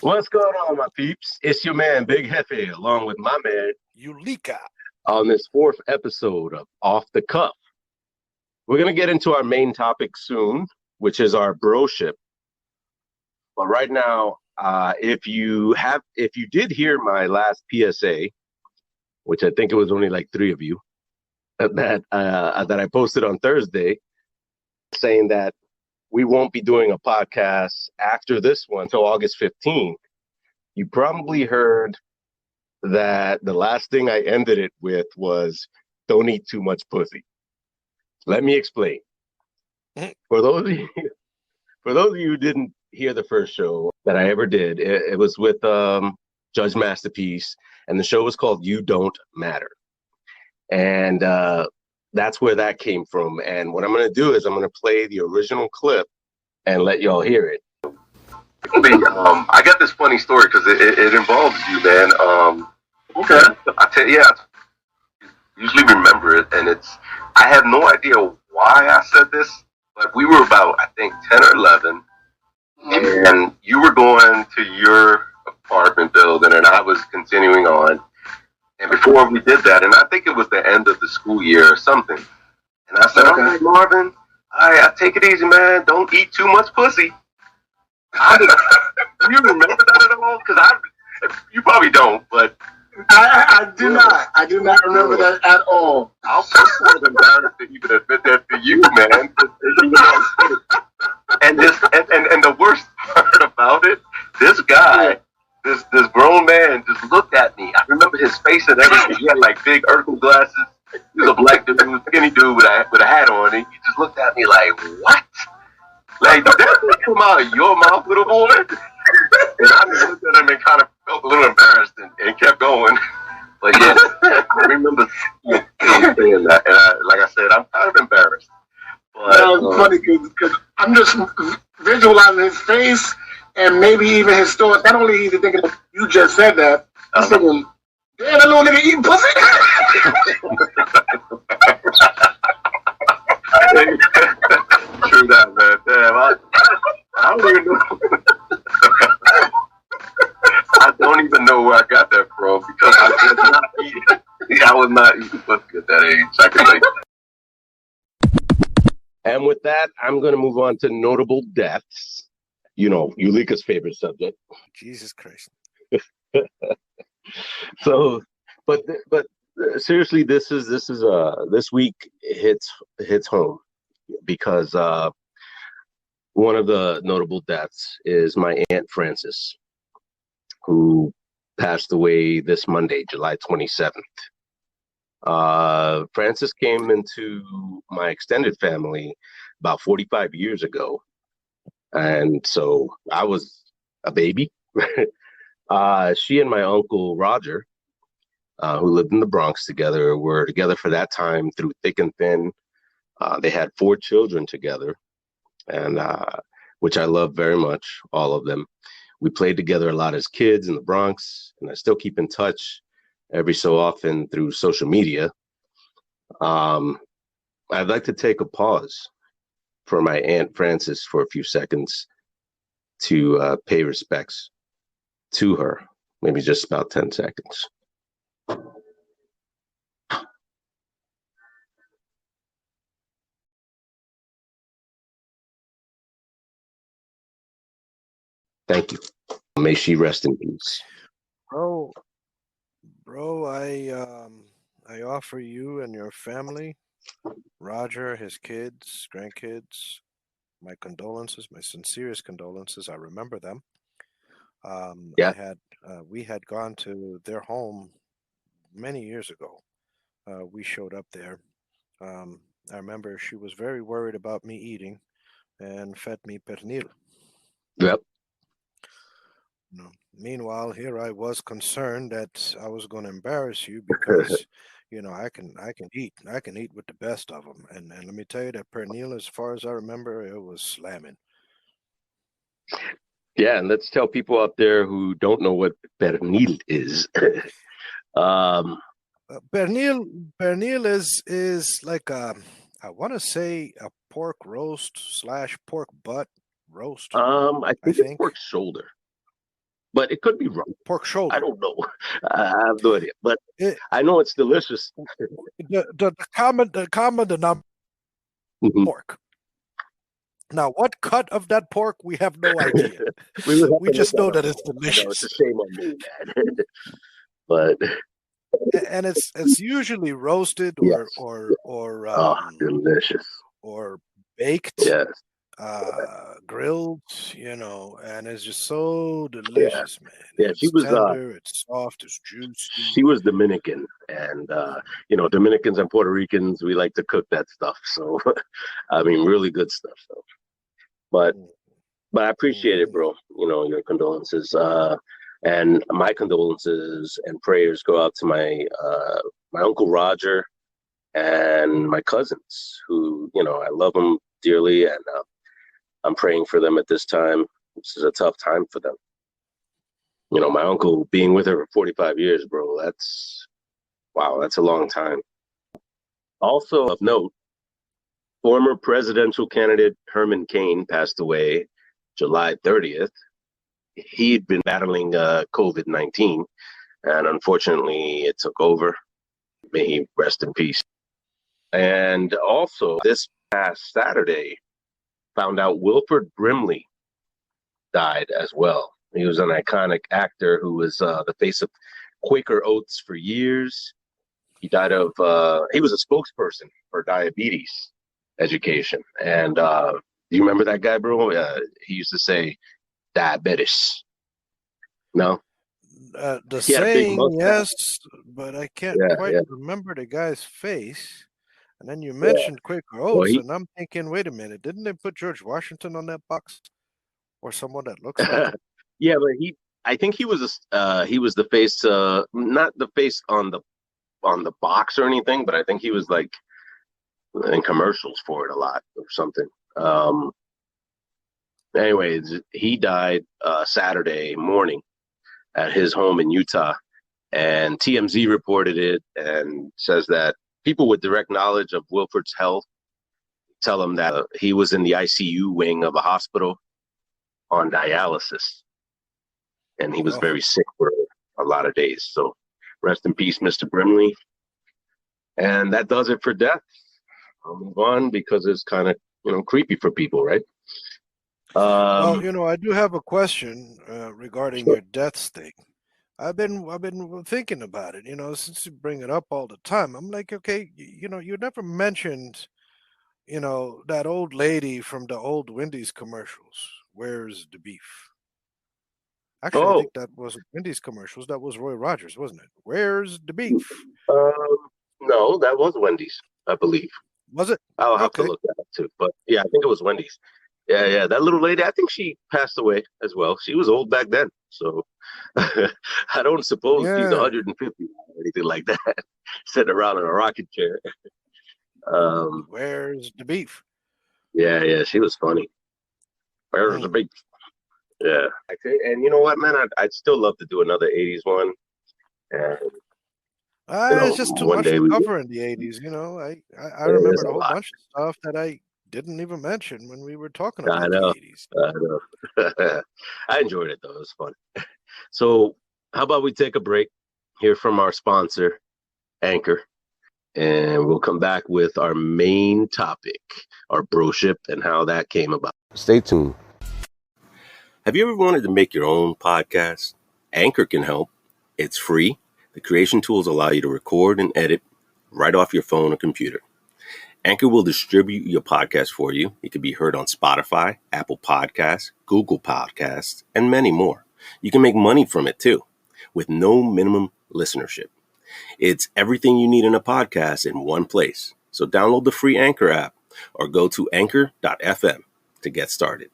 What's going on, my peeps? It's your man, Big Jefe, along with my man, Ulika. on this fourth episode of Off the Cuff. We're going to get into our main topic soon, which is our broship. But right now, if you did hear my last PSA, which I think it was only like three of you, that I posted on Thursday, saying that we won't be doing a podcast after this one until August 15th. You probably heard that the last thing I ended it with was don't eat too much pussy. Let me explain. For those of you, for those of you who didn't hear the first show that I ever did, it was with Judge Masterpiece, and the show was called "You Don't Matter," and that's where that came from. And what I'm going to do is I'm going to play the original clip and let y'all hear it. I got this funny story because it involves you, man. Okay. I tell you, yeah, I usually remember it, and I have no idea why I said this, but we were about, I think, 10 or 11, and you were going to your apartment building, and I was continuing on. And before we did that, and I think it was the end of the school year or something, and I said, Okay. "All right, Marvin, I take it easy, man. Don't eat too much pussy." Do you remember that at all? Because you probably don't, but I do not. I do not remember that at all. I'm kind of embarrassed to even admit that to you, man. And the worst part about it, this guy, this grown man, just looked at me. I remember his face and everything. He had like big Urkel glasses. He was a black dude, skinny dude with a hat on. And he just looked at me like, "What? Like, did that come out of your mouth, little boy?" And I just looked at him and kind of felt a little embarrassed and kept going. But yeah, I remember saying that. And like I said, I'm kind of embarrassed. But, That was funny because I'm just visualizing his face and maybe even his story. Not only is he thinking that you just said that, he's thinking, "Damn, that little nigga eating pussy." True that, man. Damn, I don't even know. I don't even know where I got that from because I was not eating. I was not eating pussy at that age. I can say. And with that, I'm going to move on to notable deaths. You know, Ulika's favorite subject. Jesus Christ. So, but seriously, this week hits home because one of the notable deaths is my Aunt Frances, who passed away this Monday, July 27th. Frances came into my extended family about 45 years ago, and so I was a baby. She and my uncle Roger, who lived in the Bronx together, were together for that time through thick and thin. They had four children together, and which I love very much, all of them. We played together a lot as kids in the Bronx, and I still keep in touch every so often through social media. I'd like to take a pause for my Aunt Frances for a few seconds to pay respects to her, maybe just about 10 seconds. Thank you. May she rest in peace. Bro, I offer you and your family, Roger, his kids, grandkids, my condolences, my sincerest condolences. I remember them. Yeah. We had gone to their home many years ago. We showed up there. I remember she was very worried about me eating and fed me pernil. Yep. No. Meanwhile, here I was concerned that I was going to embarrass you because, I can eat with the best of them, and let me tell you that pernil, as far as I remember, it was slamming. Yeah, and let's tell people out there who don't know what pernil is. um, Pernil is like I want to say a pork roast slash pork butt roast. I I think it's think. pork shoulder. but it could be wrong. Pork shoulder. I don't know. I have no idea, but It, I know it's delicious. the common denominator Mhm. pork. Now, what cut of that pork, we have no idea. We would have We to just know look that it's up. I know, delicious, it's a shame on me, man. But and it's usually roasted yes, delicious. or baked, Yes, grilled, and it's just so yeah, delicious, man. yeah. It's tender, it's soft, it's juicy. She was Dominican, and Dominicans and Puerto Ricans, we like to cook that stuff. So, I mean, really good stuff. So, but I appreciate it, bro. Your condolences, and my condolences and prayers go out to my uncle Roger and my cousins, who I love them dearly, and I'm praying for them at this time. This is a tough time for them. My uncle being with her for 45 years, bro, that's a long time. Also of note, former presidential candidate Herman Cain passed away July 30th. He'd been battling COVID-19, and unfortunately it took over. May he rest in peace. And also, this past Saturday, found out Wilford Brimley died as well. He was an iconic actor who was the face of Quaker Oats for years. He died of, he was a spokesperson for diabetes education. And do you remember that guy, bro? He used to say, diabetes. No? The He had a big saying, mustache. yes, but I can't quite remember the guy's face. And then you mentioned Quaker Oats, and I'm thinking, wait a minute, didn't they put George Washington on that box, or someone that looks like him? Yeah, but I think he was the face, not the face on the box or anything, but I think he was like in commercials for it a lot or something. Anyways, he died Saturday morning at his home in Utah, and TMZ reported it and says that people with direct knowledge of Wilford's health tell him that he was in the ICU wing of a hospital on dialysis, and he was very sick for a lot of days. So rest in peace, Mr. Brimley. And that does it for death. I'll move on because it's kind of, creepy for people, right? Well, I do have a question regarding your deaths thing. I've been thinking about it, since you bring it up all the time. I'm like, okay, you never mentioned, that old lady from the old Wendy's commercials. Where's the beef? Actually, I think that wasn't Wendy's commercials. That was Roy Rogers, wasn't it? Where's the beef? No, that was Wendy's, I believe. Was it? I'll have to look that up too. But yeah, I think it was Wendy's. Yeah. That little lady, I think she passed away as well. She was old back then. So I don't suppose she's 150 or anything like that, sitting around in a rocking chair. Where's the beef? Yeah, she was funny. Where's the beef? Yeah. And you know what, man? I'd still love to do another 80s one. And it's just too much to cover in the 80s. I remember a whole bunch of stuff that I didn't even mention when we were talking about the 80s. I know. I enjoyed it, though. It was fun. So how about we take a break, hear from our sponsor, Anchor, and we'll come back with our main topic, our Broship, and how that came about. Stay tuned. Have you ever wanted to make your own podcast? Anchor can help. It's free. The creation tools allow you to record and edit right off your phone or computer. Anchor will distribute your podcast for you. It can be heard on Spotify, Apple Podcasts, Google Podcasts, and many more. You can make money from it too, with no minimum listenership. It's everything you need in a podcast in one place. So download the free Anchor app or go to anchor.fm to get started.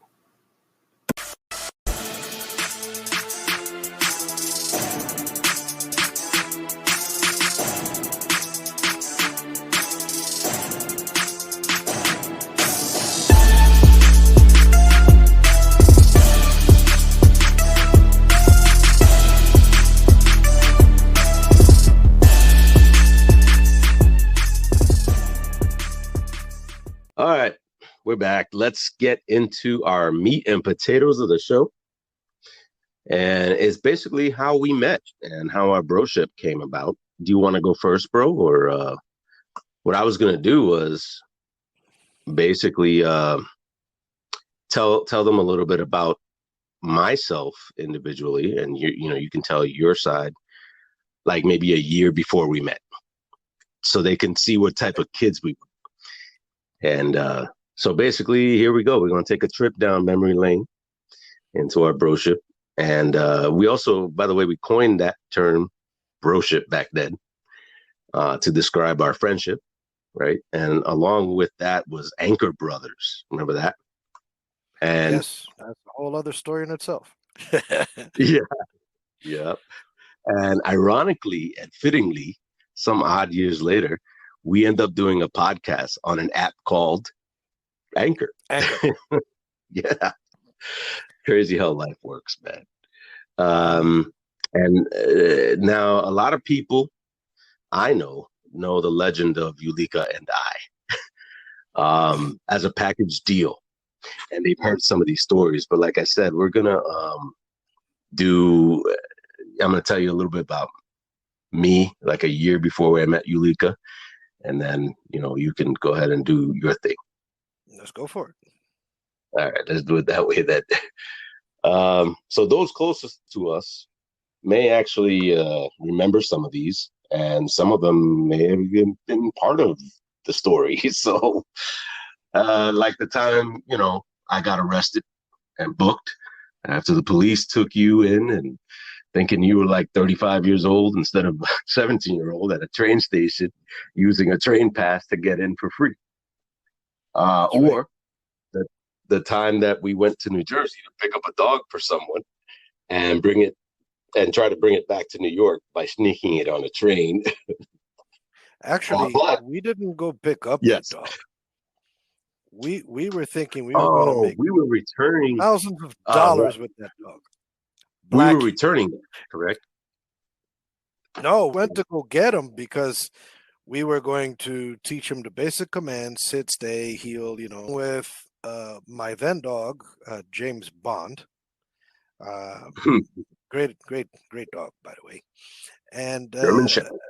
All right, we're back. Let's get into our meat and potatoes of the show. And it's basically how we met and how our broship came about. Do you want to go first, bro? Or what I was gonna do was basically tell them a little bit about myself individually, and you can tell your side like maybe a year before we met, so they can see what type of kids we were. And so basically, here we go. We're gonna take a trip down memory lane into our broship, and we also, by the way, we coined that term broship back then to describe our friendship, right? And along with that was Anchor Brothers. Remember that? And Yes, that's a whole other story in itself. yeah, yeah. And ironically and fittingly, some odd years later, we end up doing a podcast on an app called Anchor. Anchor. Yeah. Crazy how life works, man. And now a lot of people I know the legend of Ulika and I as a package deal. And they've heard some of these stories. But like I said, we're going to I'm going to tell you a little bit about me, like a year before I met Ulika. And then, you can go ahead and do your thing. Let's go for it. All right, let's do it that way. So those closest to us may actually remember some of these, and some of them may have even been part of the story. So like the time, I got arrested and booked after the police took you in and thinking you were like 35 years old instead of 17-year-old at a train station using a train pass to get in for free. Or the time that we went to New Jersey to pick up a dog for someone and bring it and try to bring it back to New York by sneaking it on a train. Actually, we didn't go pick up Yes. that dog. We were thinking we were going to make we were returning thousands of dollars with that dog. We were returning it, correct? No, we went to go get him because we were going to teach him the basic commands: sit, stay, heel. With my then dog, James Bond. Great dog, by the way. And German Shepherd.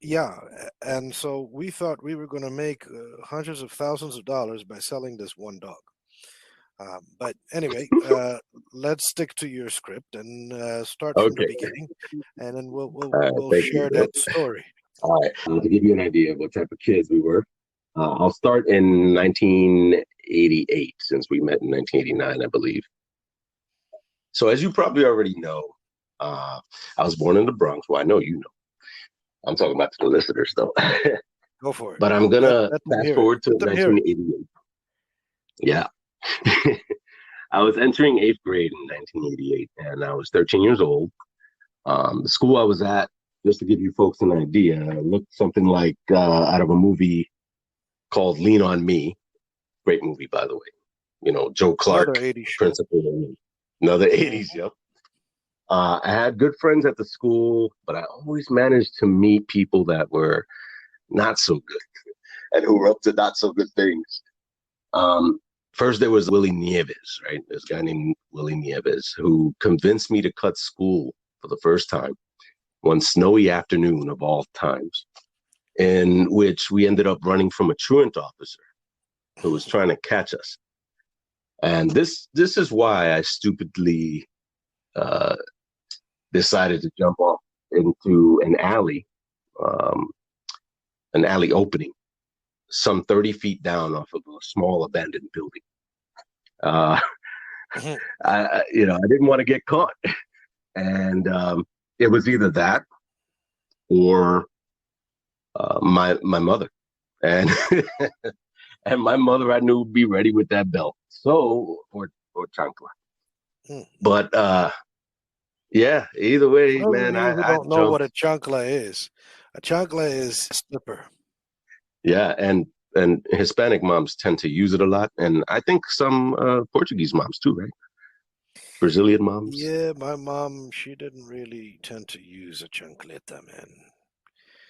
yeah, and so we thought we were going to make hundreds of thousands of dollars by selling this one dog. But anyway, let's stick to your script and start from the beginning, and then we'll share that story. All right. To give you an idea of what type of kids we were, I'll start in 1988, since we met in 1989, I believe. So as you probably already know, I was born in the Bronx. Well, I know you know. I'm talking about the listeners, though. Go for it. But I'm going to fast forward to 1988. Yeah. I was entering 8th grade in 1988, and I was 13 years old. The school I was at, just to give you folks an idea, looked something like out of a movie called Lean on Me. Great movie, by the way. Joe Clark, principal. Another 80s, yep. I had good friends at the school, but I always managed to meet people that were not so good and who were up to not so good things. First, there was Willie Nieves, right? This guy named Willie Nieves, who convinced me to cut school for the first time, one snowy afternoon of all times, in which we ended up running from a truant officer who was trying to catch us. And this is why I stupidly decided to jump off into an alley opening, some 30 feet down off of a small abandoned building. I didn't want to get caught, and it was either that or my mother, and and my mother I knew would be ready with that belt, or chancla. But yeah, either way, man, I don't know what a chancla is. A chancla is a slipper. Yeah, and Hispanic moms tend to use it a lot, and I think some Portuguese moms too, right? Brazilian moms. Yeah, my mom, she didn't really tend to use a chancleta, man.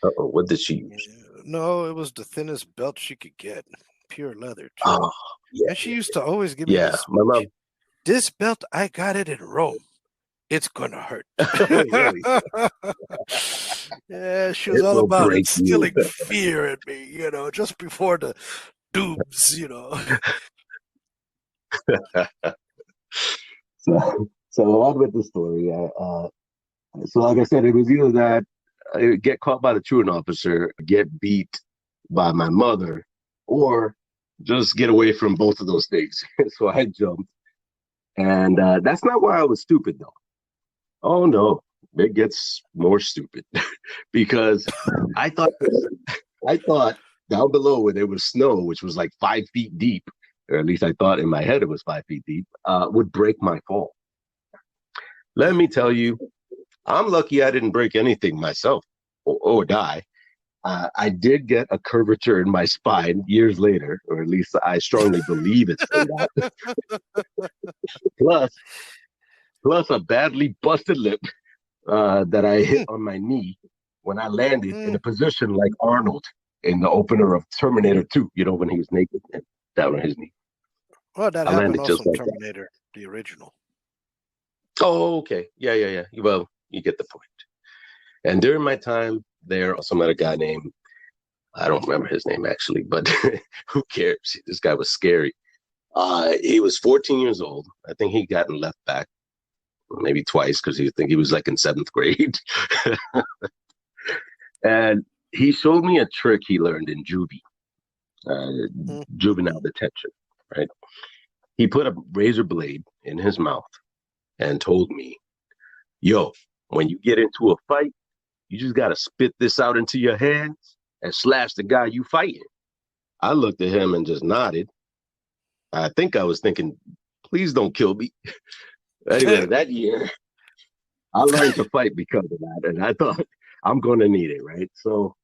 Uh-oh, what did she use? No, it was the thinnest belt she could get, pure leather too. Yeah. And she used to always give me my mom. This belt, I got it in Rome. it's gonna hurt. Oh, really? Yeah, she was It all will about break you. instilling fear in me, just before the dooms. So on with the story. So like I said, it was either that I get caught by the truant officer, get beat by my mother, or just get away from both of those things. So I jumped, and that's not why I was stupid though. Oh no, it gets more stupid because I thought I thought down below where there was snow, which was like 5 feet deep, or at least I thought in my head it was 5 feet deep, would break my fall. Let me tell you, I'm lucky I didn't break anything myself or die. I did get a curvature in my spine years later, or at least I strongly believe it's from that. plus, plus a badly busted lip that I hit on my knee when I landed in a position like Arnold in the opener of Terminator 2, when he was naked and down on his knee. Well, that I happened landed also just in like that. Terminator, the original. Oh, okay. Yeah. Well, you get the point. And during my time there, also met a guy named, I don't remember his name actually, but who cares? This guy was scary. He was 14 years old. I think he gotten left back maybe twice because he was like in 7th grade. And he showed me a trick he learned in juvenile detention, right? He put a razor blade in his mouth and told me, yo, when you get into a fight, you just got to spit this out into your hands and slash the guy you fighting. I looked at him and just nodded. I think I was thinking, please don't kill me. Anyway, that year, I learned to fight because of that. And I thought, I'm going to need it, right? So,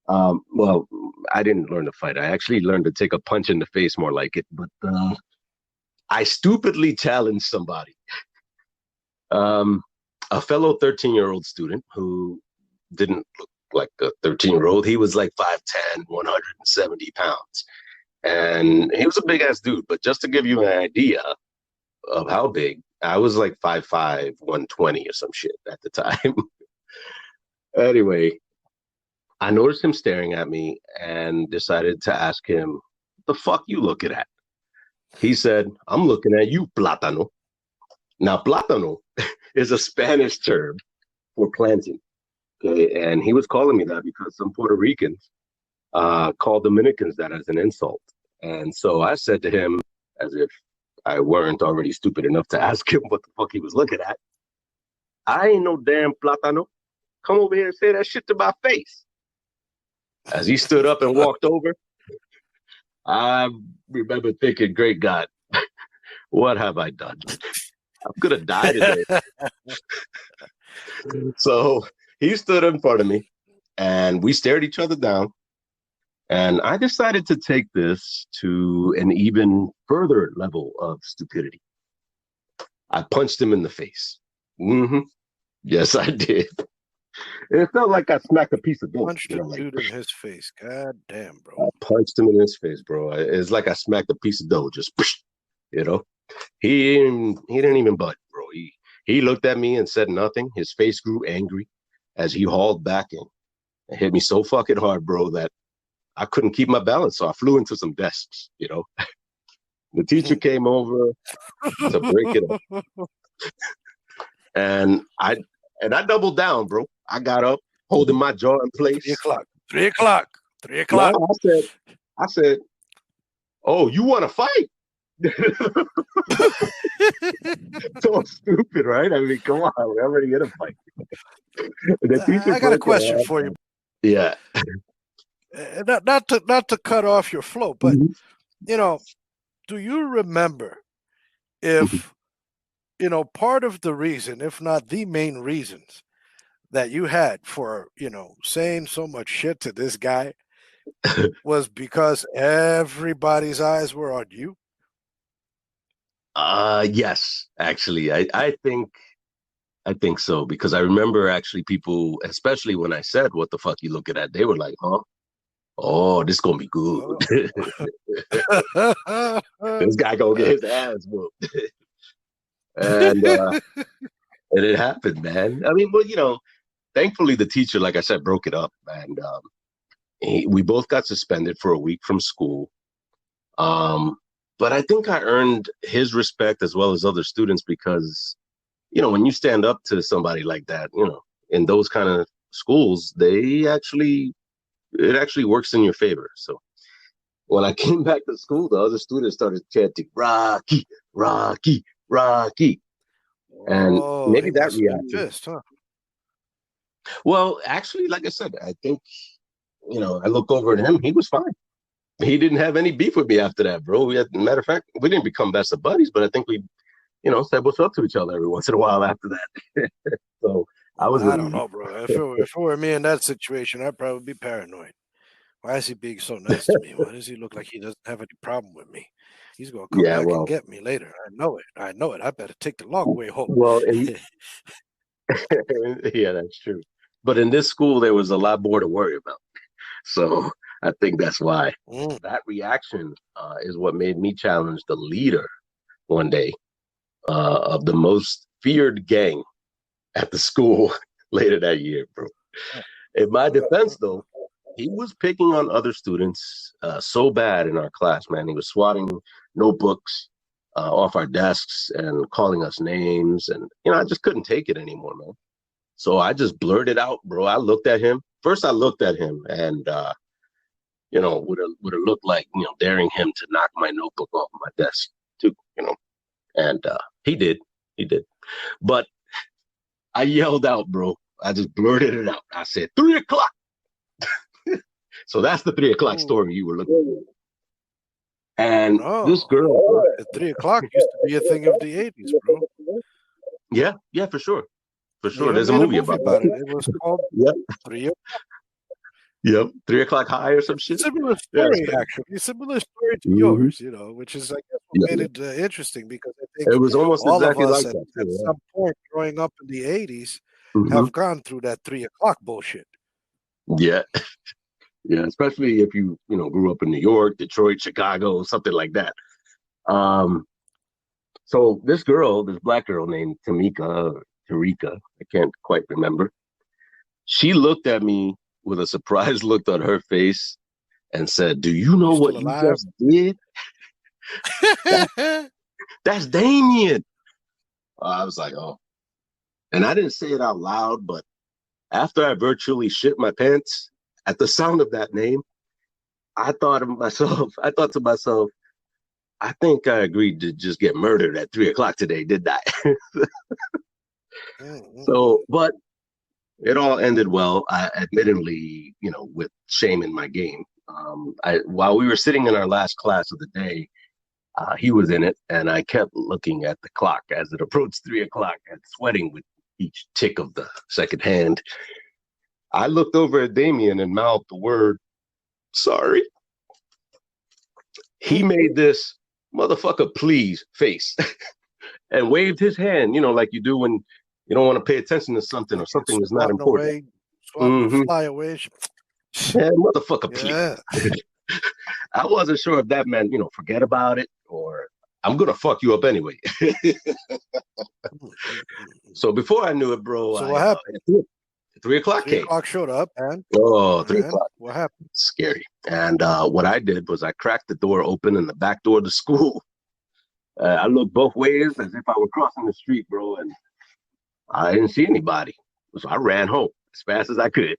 well, I didn't learn to fight. I actually learned to take a punch in the face, more like it. But I stupidly challenged somebody. A fellow 13-year-old student who didn't look like a 13-year-old. He was like 5'10", 170 pounds. And he was a big-ass dude. But just to give you an idea of how big, I was like 5'5", 120 or some shit at the time. Anyway, I noticed him staring at me and decided to ask him, what the fuck you looking at? He said, I'm looking at you, plátano. Now, plátano is a Spanish term for plantain. Okay, and he was calling me that because some Puerto Ricans called Dominicans that as an insult. And so I said to him, as if I weren't already stupid enough to ask him what the fuck he was looking at, I ain't no damn plátano. Come over here and say that shit to my face. As he stood up and walked over, I remember thinking, great God, what have I done? I'm going to die today. So he stood in front of me and we stared each other down. And I decided to take this to an even further level of stupidity. I punched him in the face. Mm-hmm. Yes, I did. It felt like I smacked a piece of dough. Punched a dude in his face. God damn, bro. I punched him in his face, bro. It's like I smacked a piece of dough. Just, He didn't even budge, bro. He looked at me and said nothing. His face grew angry as he hauled back in and hit me so fucking hard, bro, that I couldn't keep my balance. So I flew into some desks, The teacher came over to break it up. And I doubled down, bro. I got up, holding my jaw in place. 3 o'clock. No, I said, oh, you want to fight? So stupid, right? I mean, come on, we're already in a fight. I got a question for you. Yeah. Not to cut off your flow, but do you remember if part of the reason, if not the main reasons, that you had for saying so much shit to this guy was because everybody's eyes were on you? Yes, actually, I think so, because I remember actually people, especially when I said, what the fuck you looking at, they were like, huh? Oh, this gonna be good. This guy gonna get his ass whooped. And And it happened, man. I mean, well, thankfully the teacher, like I said, broke it up, and we both got suspended for a week from school. But I think I earned his respect as well as other students because, when you stand up to somebody like that, in those kind of schools, it actually works in your favor. So when I came back to school, the other students started chanting, Rocky, Rocky, Rocky. And maybe that reaction. Pissed, huh? Well, actually, like I said, I think, I look over at him. He was fine. He didn't have any beef with me after that, bro. Matter of fact, we didn't become best of buddies, but I think we, said what's up to each other every once in a while after that. So I don't know, bro. If it were me in that situation, I'd probably be paranoid. Why is he being so nice to me? Why does he look like he doesn't have any problem with me? He's gonna come back and get me later. I know it. I better take the long way home. Well, yeah, that's true. But in this school, there was a lot more to worry about. So I think that's why. That reaction is what made me challenge the leader one day of the most feared gang at the school later that year, bro. In my defense, though, he was picking on other students so bad in our class, man. He was swatting notebooks off our desks and calling us names. And, I just couldn't take it anymore, man. So I just blurted out, bro. I looked at him. First, I looked at him and, would have looked like, daring him to knock my notebook off my desk too, And he did. But I yelled out, bro. I just blurted it out. I said, 3 o'clock. So that's the 3 o'clock story you were looking for. And this girl. 3 o'clock used to be a thing of the 80s, bro. Yeah, for sure. For sure. There's a movie about it. It was called 3 o'clock. Yep, 3 o'clock high or some shit. Similar story, actually. Similar story to yours, which is, I guess, what made it interesting because I think it was almost all exactly of us like at some point growing up in the 80s have gone through that 3 o'clock bullshit. Yeah. Yeah, especially if you, grew up in New York, Detroit, Chicago, something like that. So this black girl named Tarika, I can't quite remember. She looked at me with a surprised look on her face and said, "Do you know what you just did?" That's Damien. I was like, oh. And I didn't say it out loud, but after I virtually shit my pants at the sound of that name, I thought to myself, I think I agreed to just get murdered at 3 o'clock today, didn't I? So, but it all ended well. Admittedly, with shame in my game. While we were sitting in our last class of the day, he was in it, and I kept looking at the clock as it approached 3 o'clock and sweating with each tick of the second hand. I looked over at Damien and mouthed the word, "Sorry." He made this motherfucker please face and waved his hand, like you do when you don't want to pay attention to something or something is not important. Fly away. Yeah, motherfucker, please. I wasn't sure if that meant, forget about it or I'm going to fuck you up anyway. So before I knew it, bro. So what happened? 3 o'clock came. 3 o'clock showed up, and 3 o'clock. What happened? Scary. And what I did was I cracked the door open in the back door of the school. I looked both ways as if I were crossing the street, bro, and I didn't see anybody. So I ran home as fast as I could.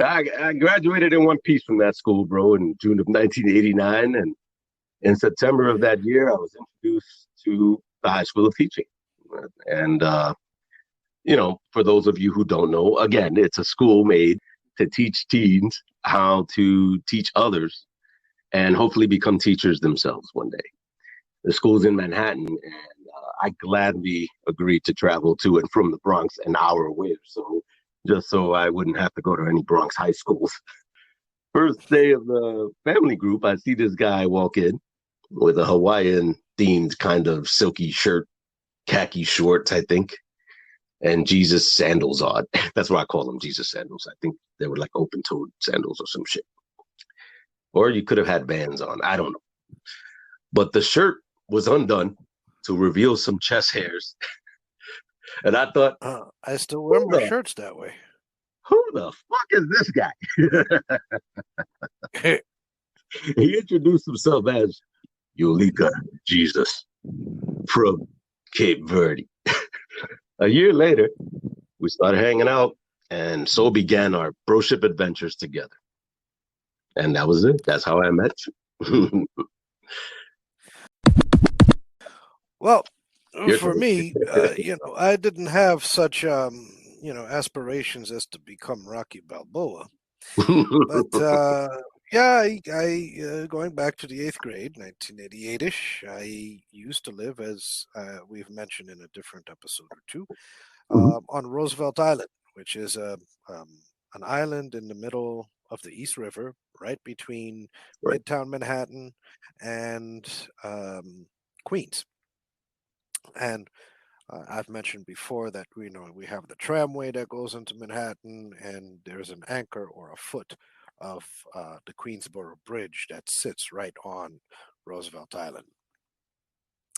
I graduated in one piece from that school, bro, in June of 1989. And in September of that year, I was introduced to the High School of Teaching. And, for those of you who don't know, again, it's a school made to teach teens how to teach others and hopefully become teachers themselves one day. The school's in Manhattan, and I gladly agreed to travel to and from the Bronx an hour away or so, just so I wouldn't have to go to any Bronx high schools. First day of the family group, I see this guy walk in with a Hawaiian-themed kind of silky shirt, khaki shorts, I think, and Jesus sandals on. That's what I call them, Jesus sandals. I think they were like open-toed sandals or some shit. Or you could have had Vans on. I don't know. But the shirt was undone, to reveal some chest hairs. And I thought, I still wear who my the, shirts that way. who the fuck is this guy? He introduced himself as Ulika Jesus from Cape Verde. A year later, we started hanging out, and so began our broship adventures together. And that was it. That's how I met you. Well, Your for turn. me, I didn't have such aspirations as to become Rocky Balboa. But yeah, I going back to the 8th grade, 1988-ish. I used to live, as we've mentioned in a different episode or two, on Roosevelt Island, which is an island in the middle of the East River, right between Right. Midtown Manhattan and Queens. And I've mentioned before that we have the tramway that goes into Manhattan, and there's an anchor or a foot of the Queensboro Bridge that sits right on Roosevelt Island.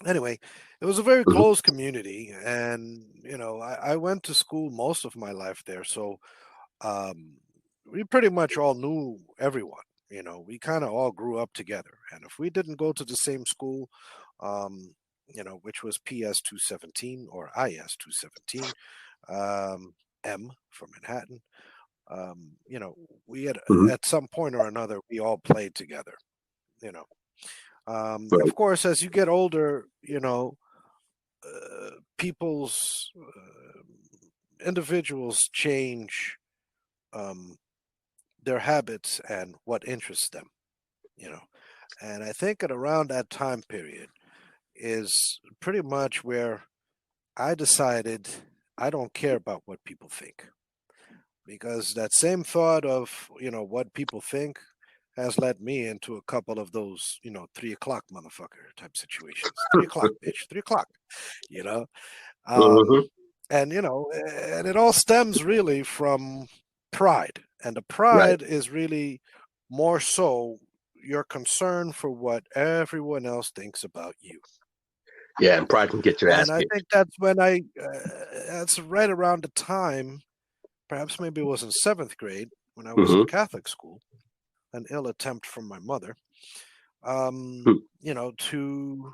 Anyway, it was a very Mhm. close community, and I went to school most of my life there, so um, we pretty much all knew everyone. We kind of all grew up together, and if we didn't go to the same school, um, which was PS 217 or IS 217, M for Manhattan. We had Mhm. at some point or another we all played together. You know, Right. of course, as you get older, people's individuals change um, their habits and what interests them. You know, and I think at around that time period is pretty much where I decided I don't care about what people think, because that same thought of what people think has led me into a couple of those 3 o'clock motherfucker type situations. 3 o'clock, bitch, 3 o'clock. You know, Mhm. um, and it all stems really from pride, and the Right. pride is really more so your concern for what everyone else thinks about you. Yeah, and pride can get your ass And I kicked. think that's right around the time, perhaps maybe it was in 7th grade when I was in Hmm. Catholic school, an ill attempt from my mother, to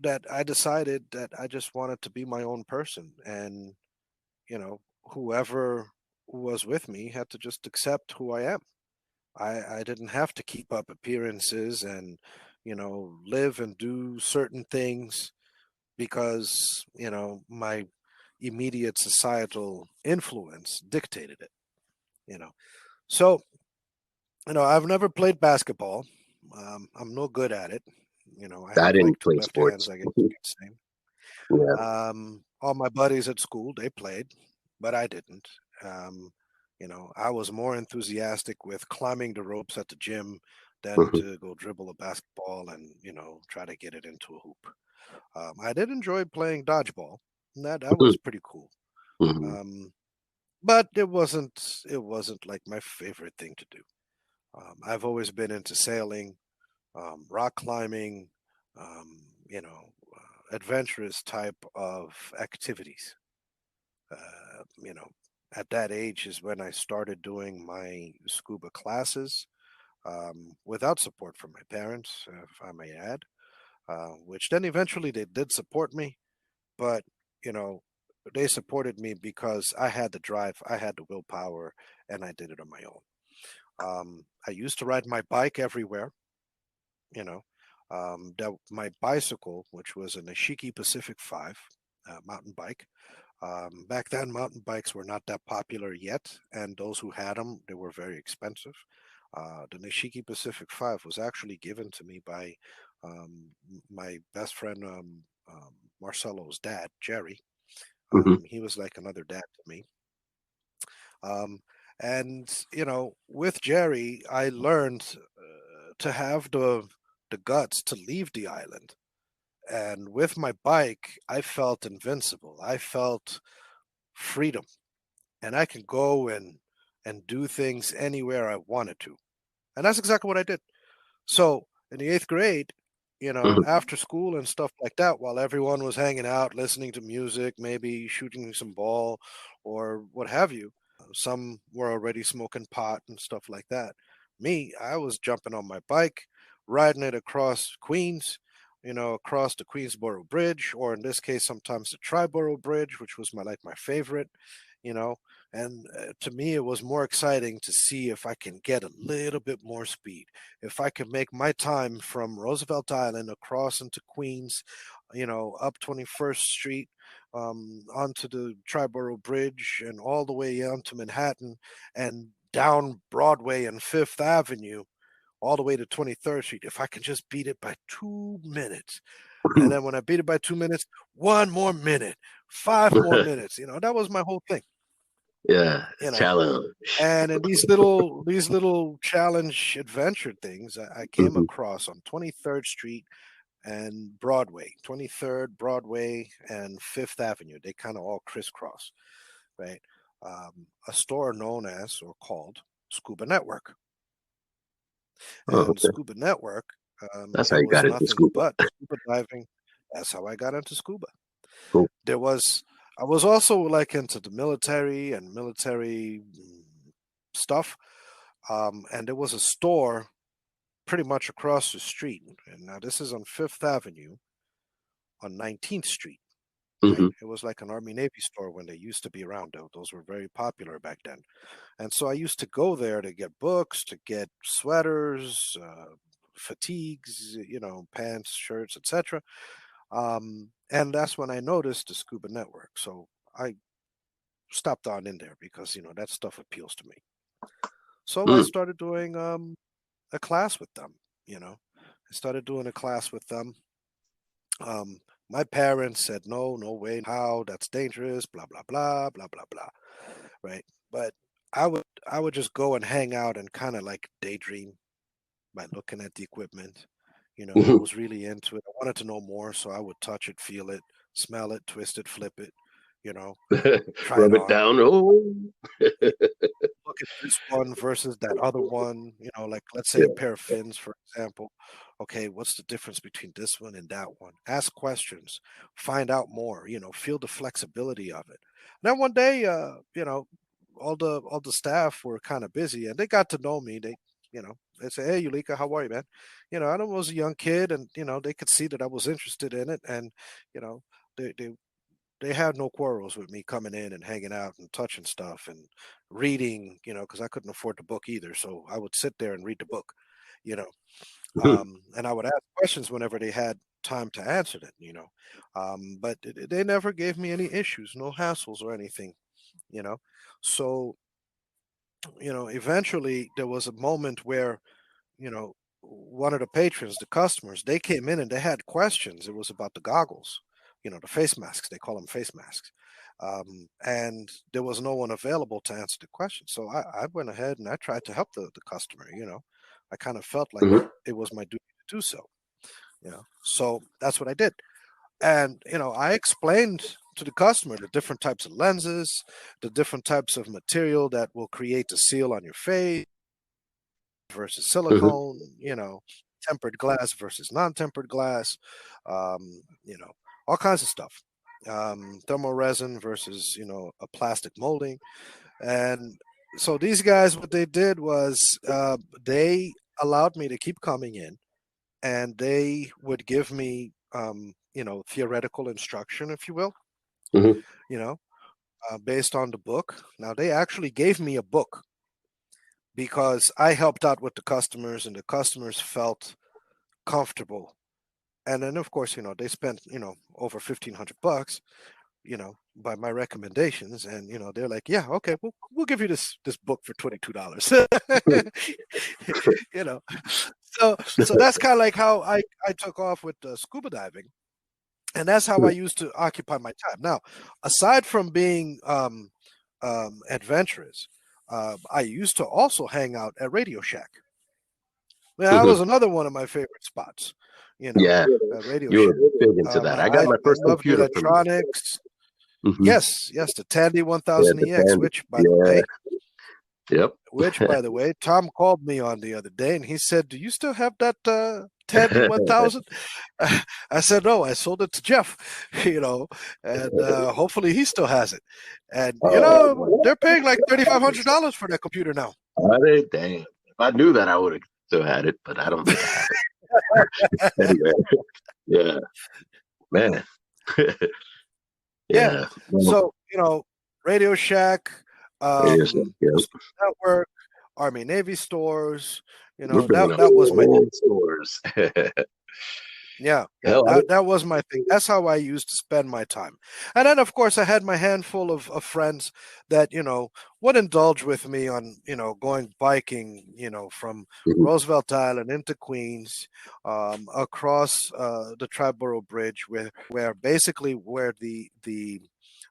that I decided that I just wanted to be my own person, and whoever was with me had to just accept who I am. I didn't have to keep up appearances and live and do certain things because my immediate societal influence dictated it. you know so I've never played basketball. I'm no good at it. I I have like didn't two play left hands, sports. I guess you could say. Yeah. All my buddies at school, they played, but I didn't. I was more enthusiastic with climbing the ropes at the gym than Hmm. to go dribble a basketball and try to get it into a hoop. I did enjoy playing dodgeball. And that was pretty cool. Hmm. Um, but it wasn't like my favorite thing to do. I've always been into sailing, rock climbing, um, adventurous type of activities. Uh, you know, at that age is when I started doing my scuba classes without support from my parents, if I may add, which then eventually they did support me, but, you know, they supported me because I had the drive, I had the willpower, and I did it on my own. I used to ride my bike everywhere, you know. My bicycle, which was a Nishiki Pacific 5 mountain bike. Back then, mountain bikes were not that popular yet, and those who had them, they were very expensive. The Nishiki Pacific 5 was actually given to me by my best friend Marcelo's dad, Jerry. Hmm. He was like another dad to me. Um, and with Jerry, I learned to have the guts to leave the island. And with my bike, I felt invincible. I felt freedom, and I can go and do things anywhere I wanted to. And that's exactly what I did. So in the 8th grade, after school and stuff like that, while everyone was hanging out, listening to music, maybe shooting some ball or what have you. Some were already smoking pot and stuff like that. Me, I was jumping on my bike, riding it across Queens, across the Queensboro Bridge, or in this case, sometimes the Triborough Bridge, which was my favorite, you know. And to me, it was more exciting to see if I can get a little bit more speed, if I can make my time from Roosevelt Island across into Queens, up 21st Street, onto the Triborough Bridge, and all the way onto Manhattan, and down Broadway and Fifth Avenue, all the way to 23rd Street. If I can just beat it by 2 minutes. And then when I beat it by 2 minutes, 1 more minute, 5 more minutes. That was my whole thing. Yeah, challenge. And in these little challenge adventure things, I came across on 23rd Street and Broadway, 23rd Broadway and Fifth Avenue. They kind of all crisscross, right? A store known as or called Scuba Network. And Scuba Network, that's how you got into scuba. But scuba diving. That's how I got into scuba. Cool. I was also like into the military and military stuff. And there was a store pretty much across the street. And now this is on Fifth Avenue on 19th Street. Right? It was like an Army Navy store when they used to be around. Those were very popular back then. And so I used to go there to get books, to get sweaters, fatigues, pants, shirts, etc. And that's when I noticed the Scuba Network. So I stopped on in there because, that stuff appeals to me. So I started doing a class with them, I started doing a class with them. My parents said, no way, how, that's dangerous, blah, blah, blah, blah, blah, blah. Right. But I would just go and hang out and kind of like daydream by looking at the equipment. I was really into it. I wanted to know more, so I would touch it, feel it, smell it, twist it, flip it, try rub it down. Oh, look at this one versus that other one. Like let's say a pair of fins, for example. Okay, what's the difference between this one and that one? Ask questions, find out more. Feel the flexibility of it. And then one day, all the staff were kind of busy, and they got to know me. They say, "Hey, Ulika, how are you, man?" I was a young kid, and they could see that I was interested in it, and they had no quarrels with me coming in and hanging out and touching stuff and reading, because I couldn't afford the book either, so I would sit there and read the book, and I would ask questions whenever they had time to answer them, but they never gave me any issues, no hassles or anything, so. Eventually there was a moment where, one of the patrons, the customers, they came in and they had questions. It was about the goggles, the face masks. They call them face masks. And there was no one available to answer the question. So I went ahead and I tried to help the customer, I kind of felt like it was my duty to do so, so that's what I did. And, I explained to the customer the different types of lenses, the different types of material that will create the seal on your face versus silicone, tempered glass versus non-tempered glass, all kinds of stuff. Thermal resin versus, a plastic molding. And so these guys, what they did was they allowed me to keep coming in, and they would give me theoretical instruction, if you will, based on the book. Now, they actually gave me a book because I helped out with the customers, and the customers felt comfortable. And then, of course, they spent, over $1,500, by my recommendations. And, they're like, yeah, okay, we'll give you this book for $22. So that's kind of like how I took off with scuba diving. And that's how I used to occupy my time. Now, aside from being adventurous, I used to also hang out at Radio Shack. Now, that was another one of my favorite spots. Yeah, Radio you were Shack. big into that. I got my first computer electronics. Yes, the Tandy 1000EX, which by the way, Yep. Which, by the way, Tom called me on the other day, and he said, "Do you still have that Tandy 1000? I said, no, I sold it to Jeff, and hopefully he still has it. And, they're paying like $3,500 for that computer now. Damn. If I knew that, I would have still had it, but I don't think I have it. Anyway, yeah. Man. Yeah. So, Radio Shack, Network, Army Navy stores, that was my stores. That was my thing. That's how I used to spend my time. And then, of course, I had my handful of friends that, would indulge with me on, going biking, from Roosevelt Island into Queens, across the Triborough Bridge, where basically where the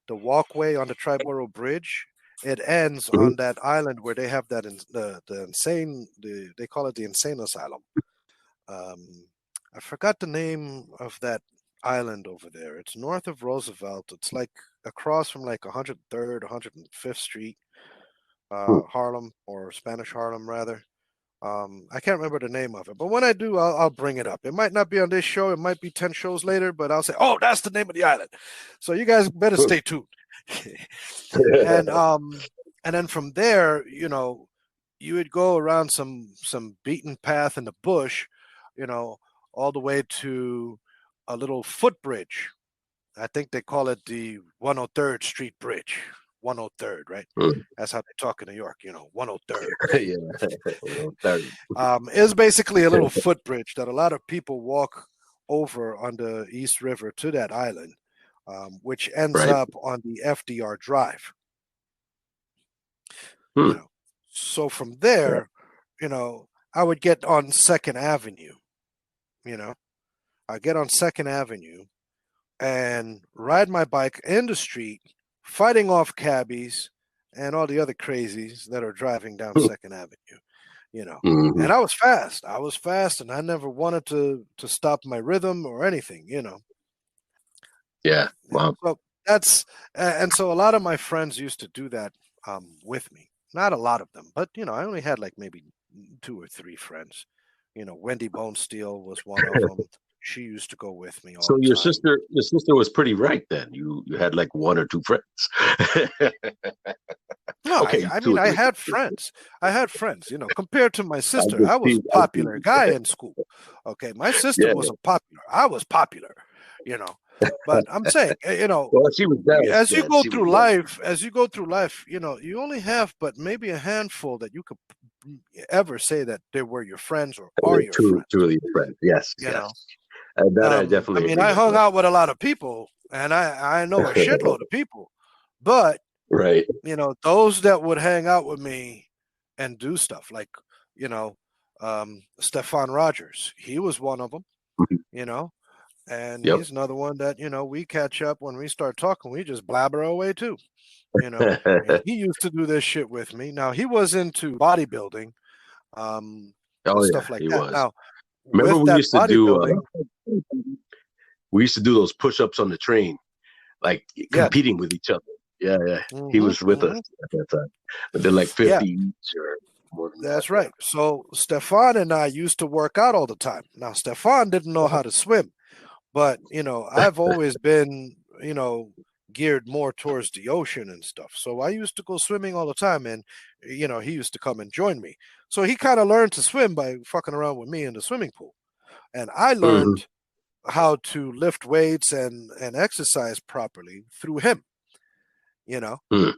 walkway on the Triborough Bridge, it ends on that island where they have that they call it the insane asylum. I forgot the name of that island over there. It's north of Roosevelt. It's like across from like 103rd, 105th Street, Harlem, or Spanish Harlem rather. I can't remember the name of it, but when I do, I'll bring it up. It might not be on this show. It might be 10 shows later, but I'll say, oh, that's the name of the island. So you guys better stay tuned. And then from there, you would go around some beaten path in the bush, all the way to a little footbridge. I think they call it the 103rd Street Bridge. 103rd, right? That's how they talk in New York, 103rd. Yeah, 103rd. It's basically a little footbridge that a lot of people walk over on the East River to that island, which ends up on the FDR Drive. So from there, I would get on 2nd Avenue. I get on 2nd Avenue and ride my bike in the street, fighting off cabbies and all the other crazies that are driving down 2nd Avenue. And I was fast, and I never wanted to stop my rhythm or anything. Yeah. Wow. So so a lot of my friends used to do that with me. Not a lot of them, but I only had like maybe 2 or 3 friends. Wendy Bonesteel was one of them. She used to go with me all the time. Your sister was pretty right then. You had like 1 or 2 friends. No, okay, I had friends. Compared to my sister, I was a popular guy in school. Okay, my sister wasn't popular. I was popular, But I'm saying, well, she was there, as you go through life, you only have but maybe a handful that you could ever say that they were your friends or are your friends. Truly your friends. Yes. And that I definitely. I hung out with a lot of people, and I know a shitload of people, but those that would hang out with me and do stuff like, Stefan Rogers, he was one of them, and he's another one that, we catch up when we start talking, we just blabber away too, and he used to do this shit with me. Now he was into bodybuilding, stuff like that. Now, remember we used to do those push-ups on the train, like competing with each other. Yeah. He was with us at that time. But they're like 50 each or more than That's right. So Stefan and I used to work out all the time. Now, Stefan didn't know how to swim, but, I've always been, geared more towards the ocean and stuff. So I used to go swimming all the time, and, he used to come and join me. So he kind of learned to swim by fucking around with me in the swimming pool. And I learned how to lift weights and exercise properly through him, Cool.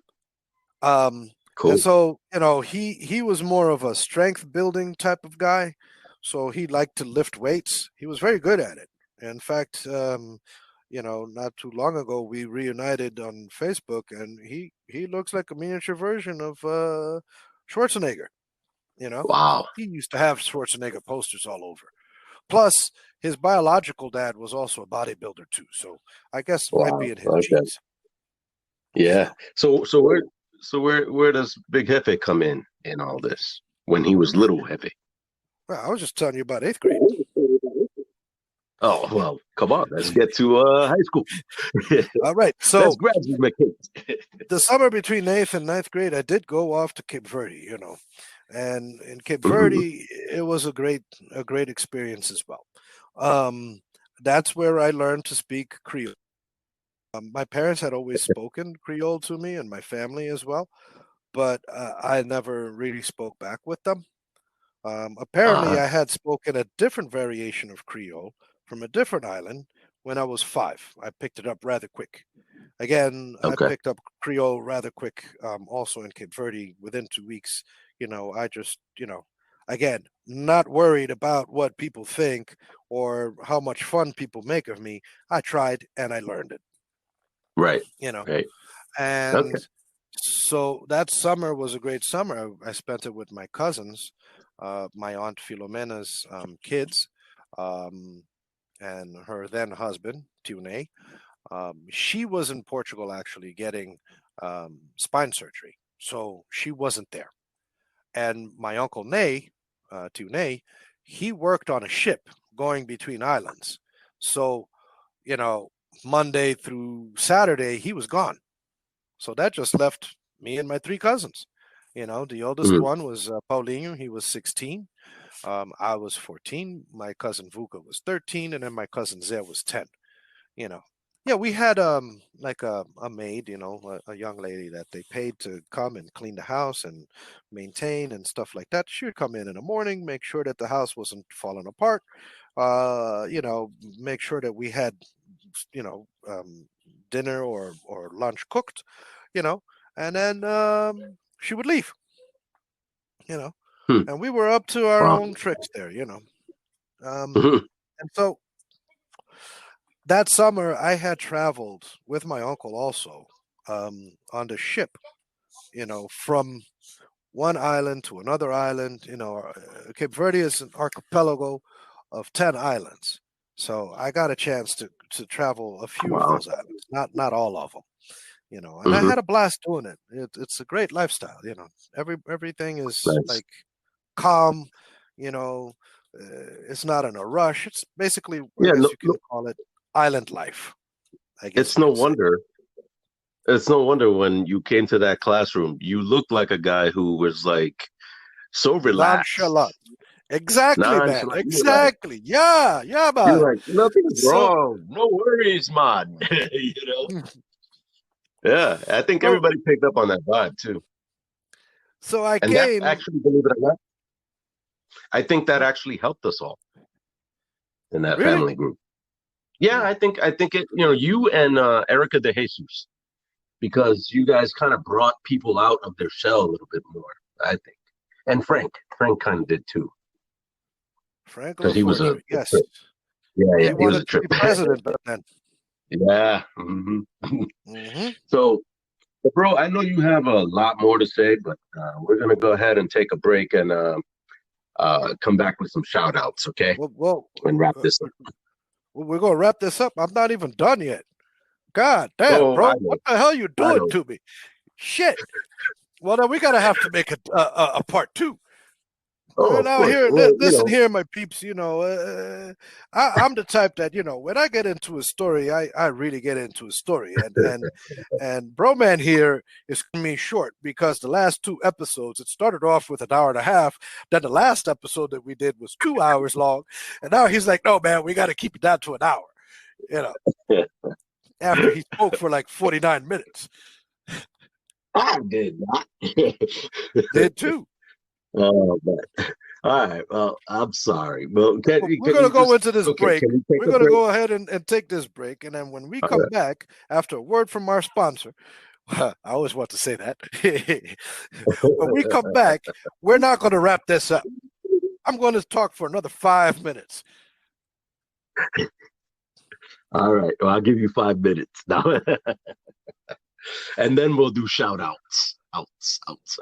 And so, he was more of a strength building type of guy. So he liked to lift weights. He was very good at it. In fact, not too long ago, we reunited on Facebook, and he looks like a miniature version of Schwarzenegger. Wow. He used to have Schwarzenegger posters all over. Plus, his biological dad was also a bodybuilder too. So I guess it might be in his genes. Yeah. So where does Big Jefe come in all this when he was little Jefe? Well, I was just telling you about 8th grade. Oh, well, come on. Let's get to high school. All right. So let's graduate my kids. The summer between 8th and 9th grade, I did go off to Cape Verde, And in Cape Mhm. Verde, it was a great experience as well. Um, that's where I learned to speak Creole. My parents had always spoken Creole to me and my family as well, but I never really spoke back with them. Apparently, Uh, I had spoken a different variation of Creole from a different island when I was 5. I picked it up rather quick. Again, I okay. picked up Creole rather quick, also in Cape Verde within 2 weeks. I just, again, not worried about what people think or how much fun people make of me. I tried and I learned it, Right. you know. Right. Okay. And so that summer was a great summer. I spent it with my cousins, my aunt Filomena's kids, um, and her then husband, Tune. She was in Portugal actually getting spine surgery, so she wasn't there. And my uncle Nay, Tune, he worked on a ship going between islands. So, you know, Monday through Saturday, he was gone. So that just left me and my 3 cousins. The oldest Mhm. one was Paulinho. He was 16. I was 14. My cousin Vuka was 13. And then my cousin Zé was 10. You know, yeah, we had like a maid, a young lady that they paid to come and clean the house and maintain and stuff like that. She would come in the morning, make sure that the house wasn't falling apart, make sure that we had, you know, um, dinner or lunch cooked, you know, and then she would leave, you know, Hmm. and we were up to our Wow. own tricks there. Mhm. And so that summer, I had traveled with my uncle also on the ship, from one island to another island. Cape Verde is an archipelago of 10 islands. So I got a chance to travel a few of Wow. those islands, not all of them. And I Mhm. had a blast doing it. It's a great lifestyle. Everything is Nice. like calm. You know, it's not in a rush. It's basically, I Yeah. No, guess you no, can call it island life. I guess it's you no can say. wonder. It's no wonder when you came to that classroom, you looked like a guy who was like so relaxed, Nonchalant. Exactly, man. nonchalant. Exactly. Yeah, yeah, You man. were like, nothing's So, wrong. No worries, man. Yeah, I think so, everybody picked up on that vibe too. so I And that came. actually, believe it or not, I think that actually helped us all in that Really? family group. Yeah, Hmm. I think it, you and Erica de Jesus, because you guys kind of brought people out of their shell a little bit more, I think. And Frank kind of did too, Frank because he was a LaForge. Yes. trip. Yeah, He he was wanted a to trip. be president back then. Yeah. Hmm. So, bro, I know you have a lot more to say, but we're gonna go ahead and take a break and come back with some shout outs, okay? Well, And wrap uh, this up. we're going to wrap this up. I'm not even done yet. God damn, Oh, I bro. know. What the hell you I doing know. to me? Shit. Well, then we got to have to make a part two. Oh, of Now course. here, Well, listen here, my peeps. I'm the type that when I get into a story, I really get into a story, and Broman here is cutting me short because the last 2 episodes it started off with an hour and a half, then the last episode that we did was 2 hours long, and now he's like, no man, we got to keep it down to an hour. You know, after he spoke for like 49 minutes, I did not. did too. Oh, man. All right. Well, I'm sorry. Well, We're can going to you go just into this okay? break. Can we take We're a going to break? go ahead and take this break. And then when we All come right. back, after a word from our sponsor, I always want to say that. When we come back, we're not going to wrap this up. I'm going to talk for another 5 minutes. All right. Well, I'll give you 5 minutes now, and then we'll do shout outs.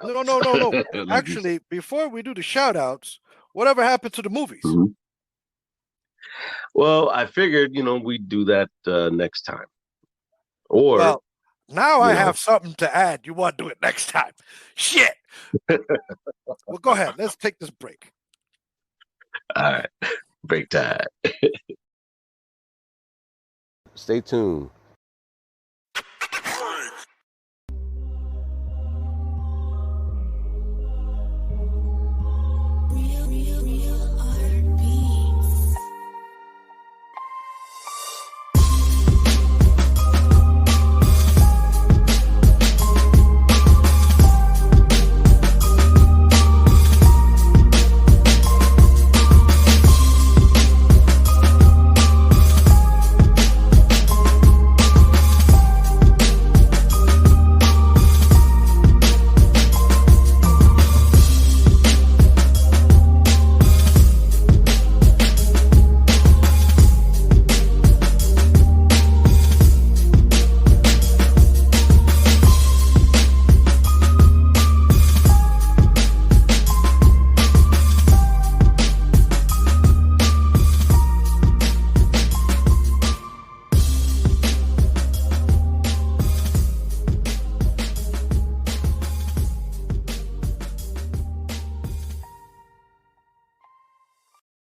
No, no, no, no. Like you said. Actually, before we do the shout outs, whatever happened to the movies? Mhm. Well, I figured, we'd do that next time. Or, Well, now I you know, have something to add. You want to do it next time? Shit. Well, go ahead. Let's take this break. all right, break time. Stay tuned